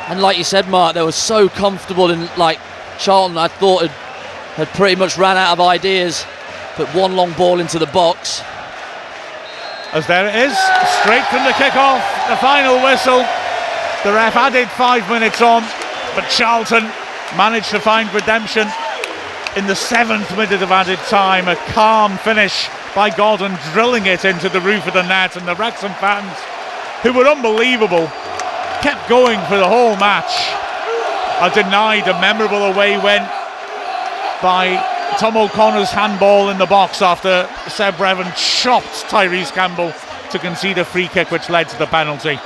And like you said, Mark, they were so comfortable, and like Charlton, I thought had pretty much ran out of ideas. Put one long ball into the box. As there it is, straight from the kick-off, the final whistle. The ref added 5 minutes on, but Charlton managed to find redemption in the 7th minute of added time. A calm finish by Gordon, drilling it into the roof of the net, and the Wrexham fans, who were unbelievable, kept going for the whole match. Are denied a memorable away win by Tom O'Connor's handball in the box after Seb Brevin chopped Tyrese Campbell to concede a free kick which led to the penalty.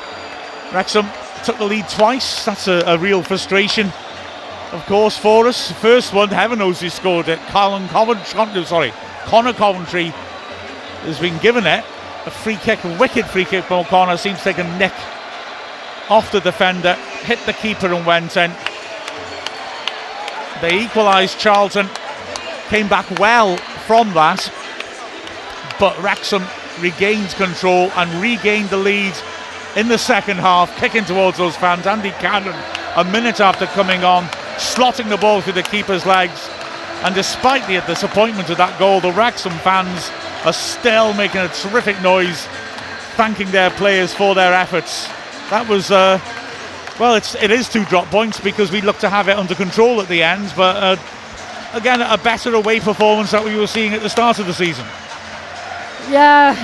Wrexham took the lead twice. That's a real frustration, of course, for us. The first one, heaven knows who scored it. Connor Coventry has been given it. A free kick, a wicked free kick from O'Connor. Seems to take a nick off the defender, hit the keeper and went in. They equalised. Charlton came back well from that, but Wrexham regained control and regained the lead in the second half, kicking towards those fans. Andy Cannon, a minute after coming on, slotting the ball through the keeper's legs, and despite the disappointment of that goal, the Wrexham fans are still making a terrific noise, thanking their players for their efforts. That was it is 2 drop points because we looked to have it under control at the end, but again, a better away performance that we were seeing at the start of the season. Yeah,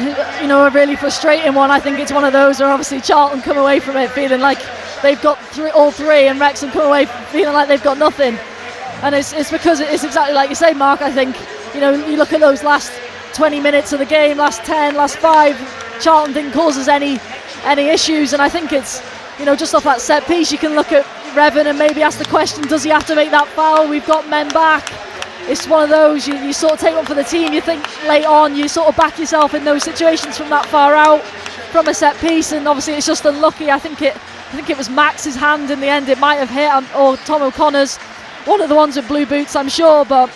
a really frustrating one. I think it's one of those where obviously Charlton come away from it feeling like they've got all three, and Wrexham come away feeling like they've got nothing. And it's because it's exactly like you say, Mark. I think, you look at those last 20 minutes of the game, last 10, last 5, Charlton didn't cause us any issues, and I think it's, just off that set piece, you can look at Revan and maybe ask the question, does he have to make that foul? We've got men back. It's one of those, you sort of take one for the team. You think late on, you sort of back yourself in those situations from that far out, from a set piece, and obviously it's just unlucky. I think it was Max's hand in the end. It might have hit, or Tom O'Connor's, one of the ones with blue boots, I'm sure, but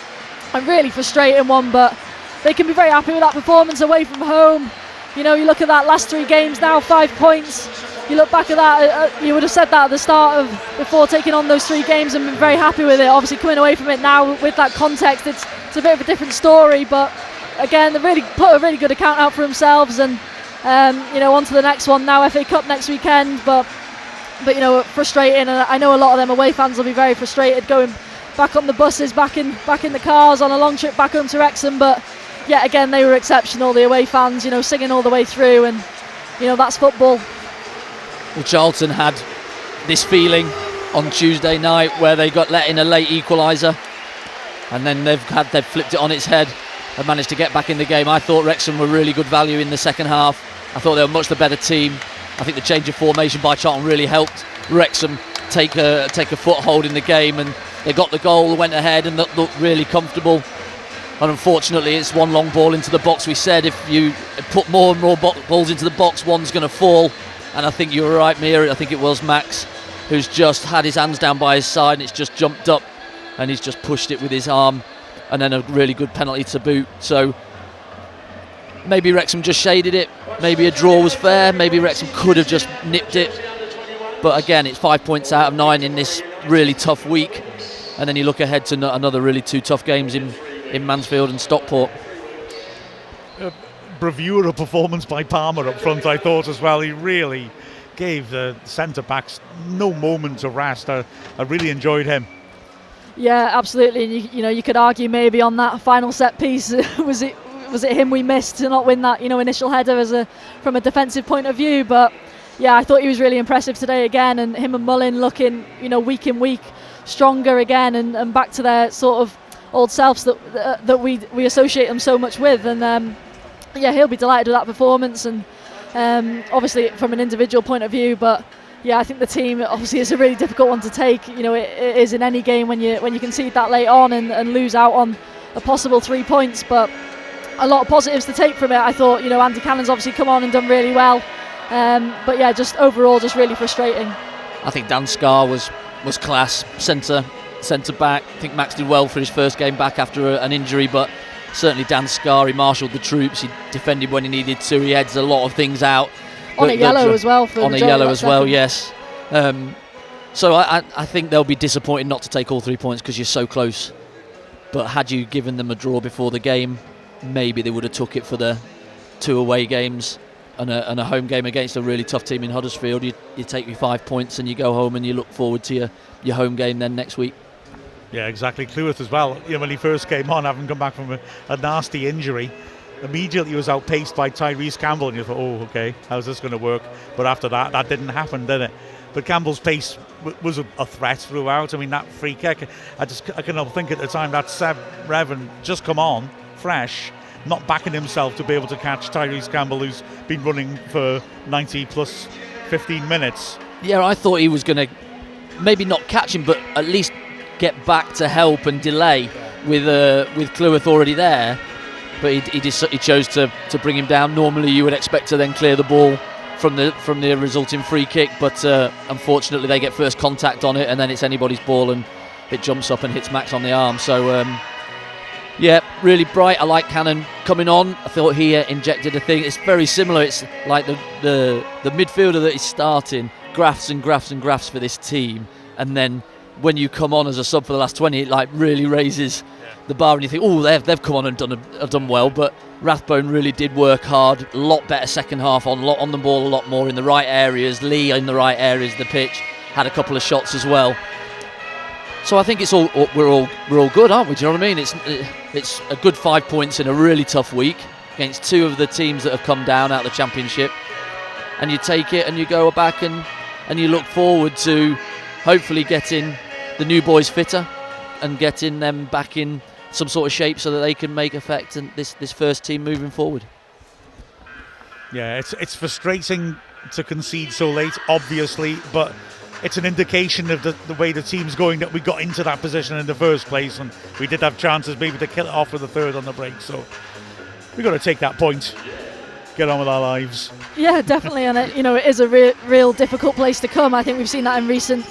a really frustrating one. But they can be very happy with that performance away from home. You look at that last 3 games now, 5 points. You look back at that, you would have said that at the start before taking on those 3 games and been very happy with it. Obviously coming away from it now with that context, it's a bit of a different story, but again, they really put a really good account out for themselves, and on to the next one now, FA Cup next weekend, but frustrating, and I know a lot of them away fans will be very frustrated going back on the buses, back in the cars on a long trip back home to Wrexham, but yet again they were exceptional, the away fans, singing all the way through, and that's football. Well, Charlton had this feeling on Tuesday night where they got let in a late equaliser, and then they've flipped it on its head and managed to get back in the game. I thought Wrexham were really good value in the second half. I thought they were much the better team. I think the change of formation by Charlton really helped Wrexham take a foothold in the game, and they got the goal, went ahead and looked really comfortable. And unfortunately, it's one long ball into the box. We said if you put more and more balls into the box, one's going to fall. And I think you were right, Mia. I think it was Max who's just had his hands down by his side, and it's just jumped up and he's just pushed it with his arm, and then a really good penalty to boot. So maybe Wrexham just shaded it. Maybe a draw was fair. Maybe Wrexham could have just nipped it. But again, it's 5 points out of 9 in this really tough week. And then you look ahead to another really 2 tough games in Mansfield and Stockport. Bravura performance by Palmer up front, I thought, as well. He really gave the centre-backs no moment to rest. I really enjoyed him. Yeah, absolutely. You could argue maybe on that final set piece, was it him we missed to not win that initial header from a defensive point of view. But yeah, I thought he was really impressive today again, and him and Mullin looking week in week stronger again, and back to their sort of old selves that we associate them so much with. And he'll be delighted with that performance, and obviously from an individual point of view, but yeah, I think the team obviously is a really difficult one to take. It is in any game when you concede that late on and lose out on a possible 3 points, but a lot of positives to take from it. I thought Andy Cannon's obviously come on and done really well, but yeah, just overall just really frustrating. I think Dan Scarr was class, centre back. I think Max did well for his first game back after an injury, but certainly Dan Scarr, he marshalled the troops, he defended when he needed to, he heads a lot of things out. On a yellow as well. On a yellow as well, yes. So I think they'll be disappointed not to take all 3 points because you're so close. But had you given them a draw before the game, maybe they would have took it for the 2 away games and a home game against a really tough team in Huddersfield. You take your 5 points and you go home and you look forward to your home game then next week. Yeah, exactly. Cleworth as well. When he first came on, having come back from a nasty injury, immediately he was outpaced by Tyrese Campbell, and you thought, oh, okay, how's this going to work? But after that didn't happen, did it? But Campbell's pace was a threat throughout. I mean, that free kick, I can think at the time that Seb Revan just come on, fresh, not backing himself to be able to catch Tyrese Campbell, who's been running for 90 plus 15 minutes. Yeah, I thought he was going to maybe not catch him, but at least get back to help and delay with Cleworth already there. But he chose to bring him down. Normally you would expect to then clear the ball from the resulting free kick, but unfortunately they get first contact on it and then it's anybody's ball and it jumps up and hits Max on the arm. So yeah, really bright. I like Cannon coming on. I thought he injected a thing. It's very similar. It's like the midfielder that is starting grafts and grafts and grafts for this team, and then when you come on as a sub for the last 20, it like really raises the bar and you think, oh, they've come on and done well. But Rathbone really did work hard, a lot better second half, on the ball a lot more in the right areas. Lee in the right areas of the pitch, had a couple of shots as well. So I think we're all good, aren't we? Do you know what I mean? It's a good 5 points in a really tough week against 2 of the teams that have come down out of the Championship, and you take it and you go back and you look forward to hopefully getting the new boys fitter and getting them back in some sort of shape so that they can make effect in this first team moving forward. Yeah, it's frustrating to concede so late, obviously, but it's an indication of the way the team's going that we got into that position in the first place, and we did have chances maybe to kill it off with a third on the break. So we've got to take that point, get on with our lives. Yeah, definitely, and it is a real difficult place to come. I think we've seen that in recent.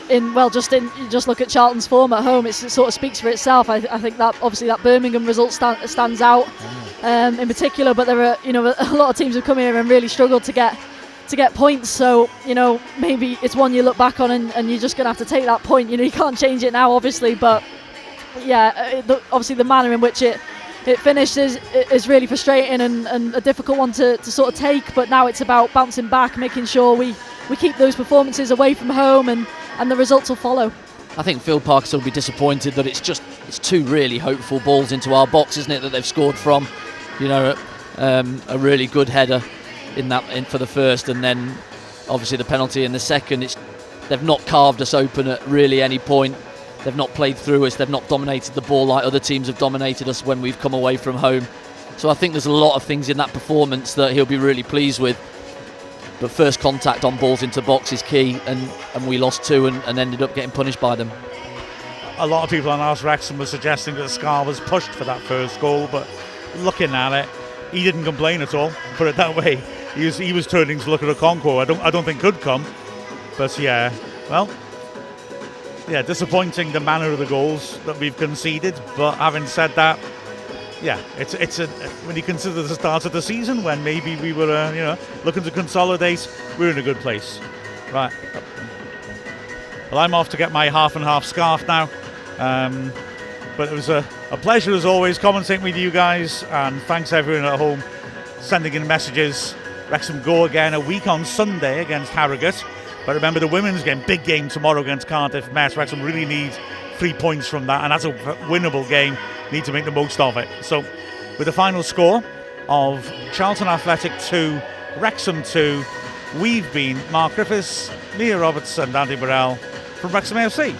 Just look at Charlton's form at home. It sort of speaks for itself. I think that obviously that Birmingham result stands out in particular. But there are a lot of teams who come here and really struggled to get points. So maybe it's one you look back on and you're just going to have to take that point. You can't change it now, obviously. But yeah, obviously the manner in which it finished is really frustrating and a difficult one to sort of take. But now it's about bouncing back, making sure we keep those performances away from home and the results will follow. I think Phil Parkinson will be disappointed that it's 2 really hopeful balls into our box, isn't it, that they've scored from. A really good header in for the first, and then obviously the penalty in the second. They've not carved us open at really any point. They've not played through us. They've not dominated the ball like other teams have dominated us when we've come away from home. So I think there's a lot of things in that performance that he'll be really pleased with. But first contact on balls into box is key, and we lost 2 and ended up getting punished by them. A lot of people on Arse Wrexham were suggesting that Scar was pushed for that first goal, but looking at it, he didn't complain at all, put it that way. He was turning to look at a Concours I don't think could come. But yeah, well, yeah, disappointing the manner of the goals that we've conceded. But having said that, yeah, it's when you consider the start of the season when maybe we were looking to consolidate, we're in a good place. Right. Well, I'm off to get my half and half scarf now. But it was a pleasure as always commentating with you guys, and thanks everyone at home sending in messages. Wrexham go again a week on Sunday against Harrogate. But remember the women's game, big game tomorrow against Cardiff Met. Wrexham really need 3 points from that, and that's a winnable game. Need to make the most of it. So with the final score of Charlton Athletic 2, Wrexham 2, we've been Mark Griffiths, Mia Roberts and Andy Morrell from Wrexham AFC.